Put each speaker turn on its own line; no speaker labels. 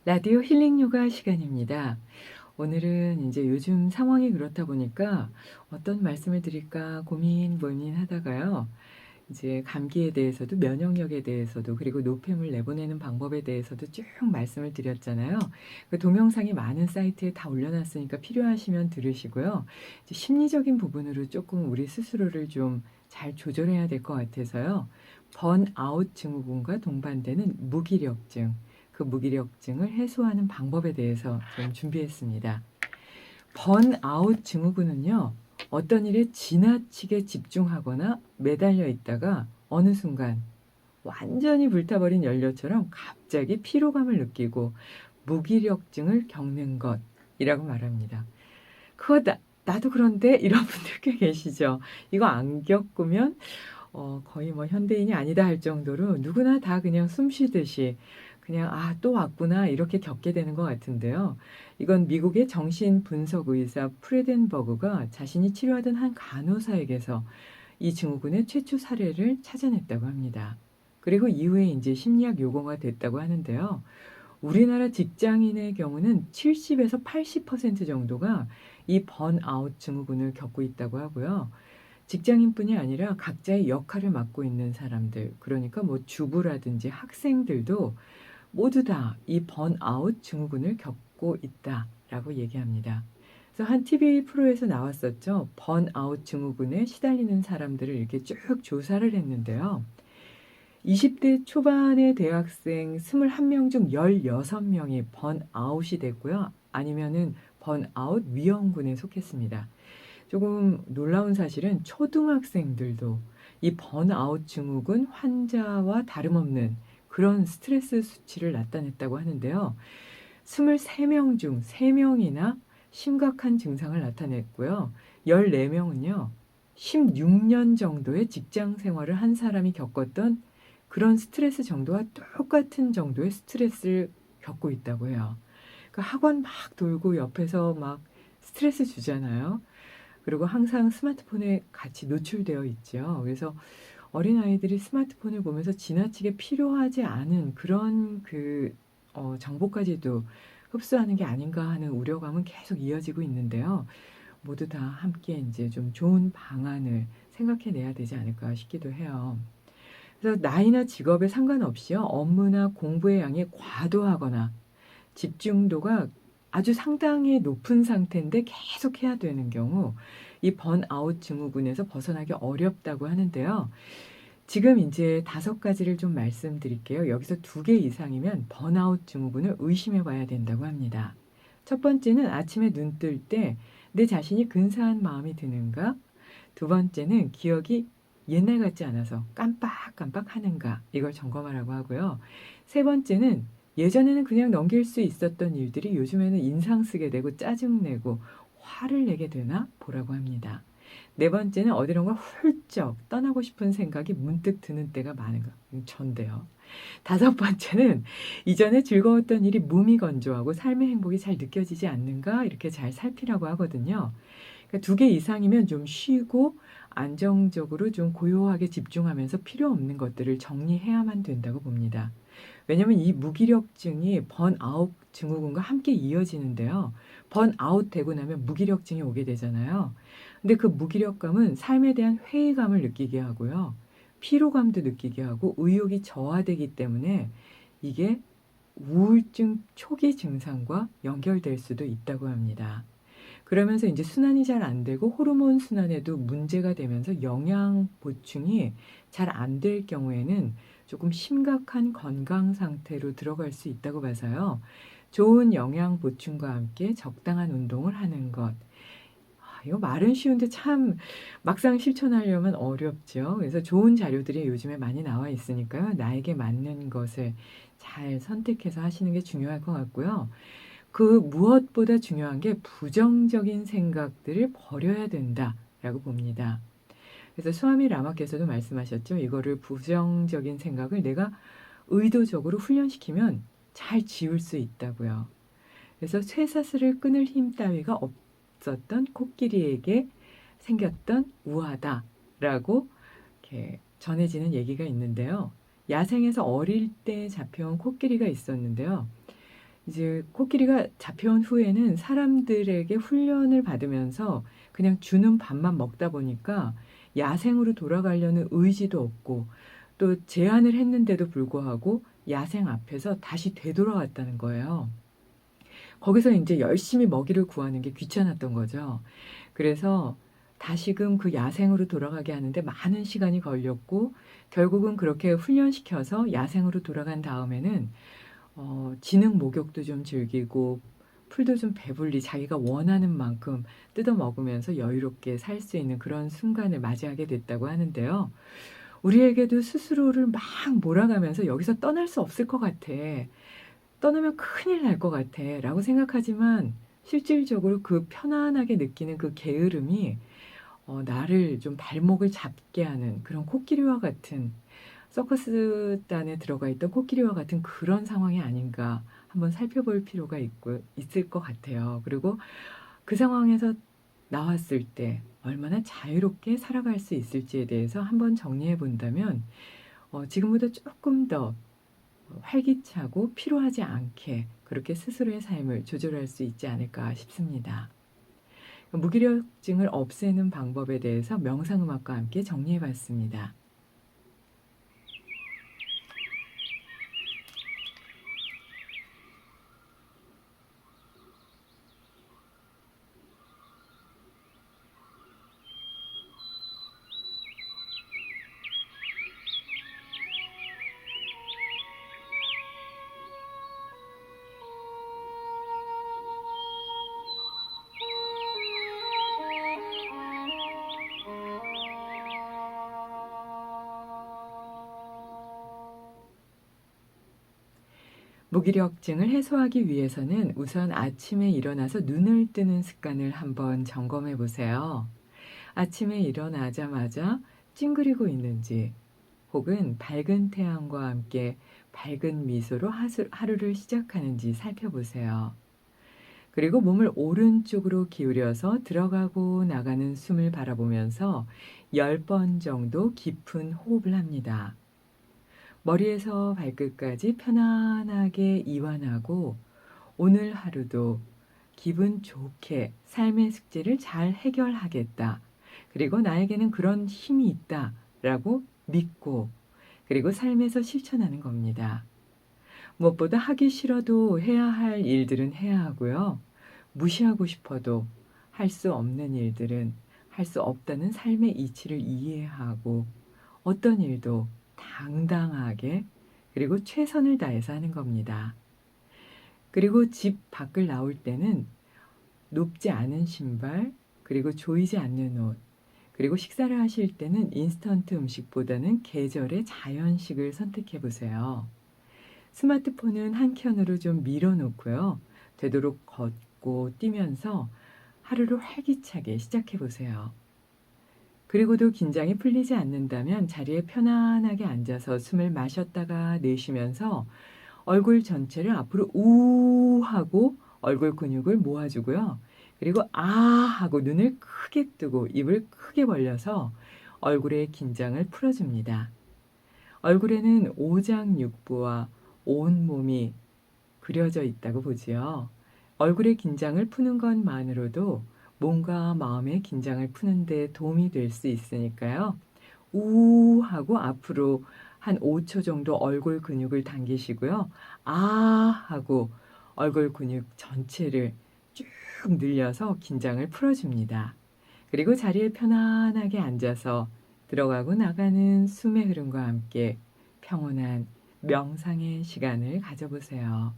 라디오 힐링 요가 시간입니다. 오늘은 이제 요즘 상황이 그렇다 보니까 어떤 말씀을 드릴까 고민하다가요. 이제 감기에 대해서도 면역력에 대해서도 그리고 노폐물 내보내는 방법에 대해서도 쭉 말씀을 드렸잖아요. 그 동영상이 많은 사이트에 다 올려놨으니까 필요하시면 들으시고요. 이제 심리적인 부분으로 조금 우리 스스로를 좀 잘 조절해야 될 것 같아서요. 번아웃 증후군과 동반되는 무기력증, 그 무기력증을 해소하는 방법에 대해서 좀 준비했습니다. 번아웃 증후군은요, 어떤 일에 지나치게 집중하거나 매달려 있다가 어느 순간 완전히 불타버린 연료처럼 갑자기 피로감을 느끼고 무기력증을 겪는 것이라고 말합니다. 그거 나도 그런데 이런 분들 꽤 계시죠. 이거 안 겪으면 거의 뭐 현대인이 아니다 할 정도로 누구나 다 그냥 숨 쉬듯이 그냥 '아 또 왔구나.' 이렇게 겪게 되는 것 같은데요. 이건 미국의 정신분석 의사 프레덴버그가 자신이 치료하던 한 간호사에게서 이 증후군의 최초 사례를 찾아냈다고 합니다. 그리고 이후에 인제 심리학 요고가 됐다고 하는데요. 우리나라 직장인의 경우는 70에서 80% 정도가 이 번아웃 증후군을 겪고 있다고 하고요. 직장인뿐이 아니라 각자의 역할을 맡고 있는 사람들, 그러니까 뭐 주부라든지 학생들도 모두 다 이 번아웃 증후군을 겪고 있다라고 얘기합니다. 그래서 한 TV 프로에서 나왔었죠. 번아웃 증후군에 시달리는 사람들을 이렇게 쭉 조사를 했는데요. 20대 초반의 대학생 21명 중 16명이 번아웃이 됐고요. 아니면은 번아웃 위험군에 속했습니다. 조금 놀라운 사실은 초등학생들도 이 번아웃 증후군 환자와 다름없는 그런 스트레스 수치를 나타냈다고 하는데요. 23명 중 3명이나 심각한 증상을 나타냈고요. 14명은요. 16년 정도의 직장 생활을 한 사람이 겪었던 그런 스트레스 정도와 똑같은 정도의 스트레스를 겪고 있다고 해요. 그 학원 막 돌고 옆에서 막 스트레스 주잖아요. 그리고 항상 스마트폰에 같이 노출되어 있죠. 그래서 어린아이들이 스마트폰을 보면서 지나치게 필요하지 않은 그런 정보까지도 흡수하는 게 아닌가 하는 우려감은 계속 이어지고 있는데요. 모두 다 함께 인제 좀 좋은 방안을 생각해 내야 되지 않을까 싶기도 해요. 그래서 나이나 직업에 상관없이요. 업무나 공부의 양이 과도하거나 집중도가 아주 상당히 높은 상태인데 계속 해야 되는 경우 이 번아웃 증후군에서 벗어나기 어렵다고 하는데요. 지금 인제 5가지를 좀 말씀드릴게요. 여기서 2개 이상이면 번아웃 증후군을 의심해 봐야 된다고 합니다. 첫 번째는 아침에 눈 뜰 때 내 자신이 근사한 마음이 드는가? 두 번째는 기억이 옛날 같지 않아서 깜빡깜빡하는가? 이걸 점검하라고 하고요. 세 번째는 예전에는 그냥 넘길 수 있었던 일들이 요즘에는 인상 쓰게 되고 짜증내고 화를 내게 되나 보라고 합니다. 네 번째는 어디론가 훌쩍 떠나고 싶은 생각이 문득 드는 때가 많은가? 전데요. 다섯 번째는 이전에 즐거웠던 일이 무미건조하고 삶의 행복이 잘 느껴지지 않는가? 이렇게 잘 살피라고 하거든요. 그러니까 2개 이상이면 좀 쉬고 안정적으로 좀 고요하게 집중하면서 필요 없는 것들을 정리해야만 된다고 봅니다. 왜냐하면 이 무기력증이 번아웃 증후군과 함께 이어지는데요. 번아웃 되고 나면 무기력증이 오게 되잖아요. 근데 그 무기력감은 삶에 대한 회의감을 느끼게 하고요. 피로감도 느끼게 하고 의욕이 저하되기 때문에 이게 우울증 초기 증상과 연결될 수도 있다고 합니다. 그러면서 인제 순환이 잘 안 되고 호르몬 순환에도 문제가 되면서 영양 보충이 잘 안 될 경우에는 조금 심각한 건강 상태로 들어갈 수 있다고 봐서요. 좋은 영양 보충과 함께 적당한 운동을 하는 것. 이거 말은 쉬운데 참 막상 실천하려면 어렵죠. 그래서 좋은 자료들이 요즘에 많이 나와 있으니까요. 나에게 맞는 것을 잘 선택해서 하시는 게 중요할 것 같고요. 그 무엇보다 중요한 게 '부정적인 생각들을 버려야 된다.'라고 봅니다. 그래서 스와미 라마께서도 말씀하셨죠. 이거를 부정적인 생각을 내가 의도적으로 훈련시키면 잘 지울 수 있다고요. 그래서 쇠사슬을 끊을 힘 따위가 없었던 코끼리에게 생겼던 우화다라고 이렇게 전해지는 얘기가 있는데요. 야생에서 어릴 때 잡혀온 코끼리가 있었는데요. 이제 코끼리가 잡혀온 후에는 사람들에게 훈련을 받으면서 그냥 주는 밥만 먹다 보니까 야생으로 돌아가려는 의지도 없고 또 제안을 했는데도 불구하고 야생 앞에서 다시 되돌아왔다는 거예요. 거기서 인제 열심히 먹이를 구하는 게 귀찮았던 거죠. 그래서 다시금 그 야생으로 돌아가게 하는데 많은 시간이 걸렸고 결국은 그렇게 훈련시켜서 야생으로 돌아간 다음에는 진흙 목욕도 좀 즐기고 풀도 좀 배불리 자기가 원하는 만큼 뜯어 먹으면서 여유롭게 살 수 있는 그런 순간을 맞이하게 됐다고 하는데요. 우리에게도 스스로를 막 몰아가면서 '여기서 떠날 수 없을 것 같아. 떠나면 큰일 날 것 같아.'라고 생각하지만 실질적으로 그 편안하게 느끼는 그 게으름이 나를 좀 발목을 잡게 하는 그런 코끼리와 같은 서커스단에 들어가 있던 코끼리와 같은 그런 상황이 아닌가 한번 살펴볼 필요가 있을 것 같아요. 그리고 그 상황에서 나왔을 때 얼마나 자유롭게 살아갈 수 있을지에 대해서 한번 정리해 본다면 지금보다 조금 더 활기차고 피로하지 않게 그렇게 스스로의 삶을 조절할 수 있지 않을까 싶습니다. 무기력증을 없애는 방법에 대해서 명상음악과 함께 정리해 봤습니다. 무기력증을 해소하기 위해서는 우선 아침에 일어나서 눈을 뜨는 습관을 한번 점검해 보세요. 아침에 일어나자마자 찡그리고 있는지 혹은 밝은 태양과 함께 밝은 미소로 하루를 시작하는지 살펴보세요. 그리고 몸을 오른쪽으로 기울여서 들어가고 나가는 숨을 바라보면서 10번 정도 깊은 호흡을 합니다. 머리에서 발끝까지 편안하게 이완하고 오늘 하루도 기분 좋게 삶의 숙제를 잘 해결하겠다. 그리고 나에게는 그런 힘이 있다. 라고 믿고 그리고 삶에서 실천하는 겁니다. 무엇보다 하기 싫어도 해야 할 일들은 해야 하고요. 무시하고 싶어도 할 수 없는 일들은 할 수 없다는 삶의 이치를 이해하고 어떤 일도 당당하게 그리고 최선을 다해서 하는 겁니다. 그리고 집 밖을 나올 때는 높지 않은 신발, 그리고 조이지 않는 옷, 그리고 식사를 하실 때는 인스턴트 음식보다는 계절의 자연식을 선택해 보세요. 스마트폰은 한켠으로 좀 밀어 놓고요. 되도록 걷고 뛰면서 하루를 활기차게 시작해 보세요. 그리고도 긴장이 풀리지 않는다면 자리에 편안하게 앉아서 숨을 마셨다가 내쉬면서 얼굴 전체를 앞으로 우 하고 얼굴 근육을 모아주고요. 그리고 아 하고 눈을 크게 뜨고 입을 크게 벌려서 얼굴의 긴장을 풀어줍니다. 얼굴에는 오장육부와 온몸이 그려져 있다고 보지요. 얼굴의 긴장을 푸는 것만으로도 몸과 마음의 긴장을 푸는 데 도움이 될 수 있으니까요. 우 하고 앞으로 한 5초 정도 얼굴 근육을 당기시고요. 아 하고 얼굴 근육 전체를 쭉 늘려서 긴장을 풀어줍니다. 그리고 자리에 편안하게 앉아서 들어가고 나가는 숨의 흐름과 함께 평온한 명상의 시간을 가져보세요.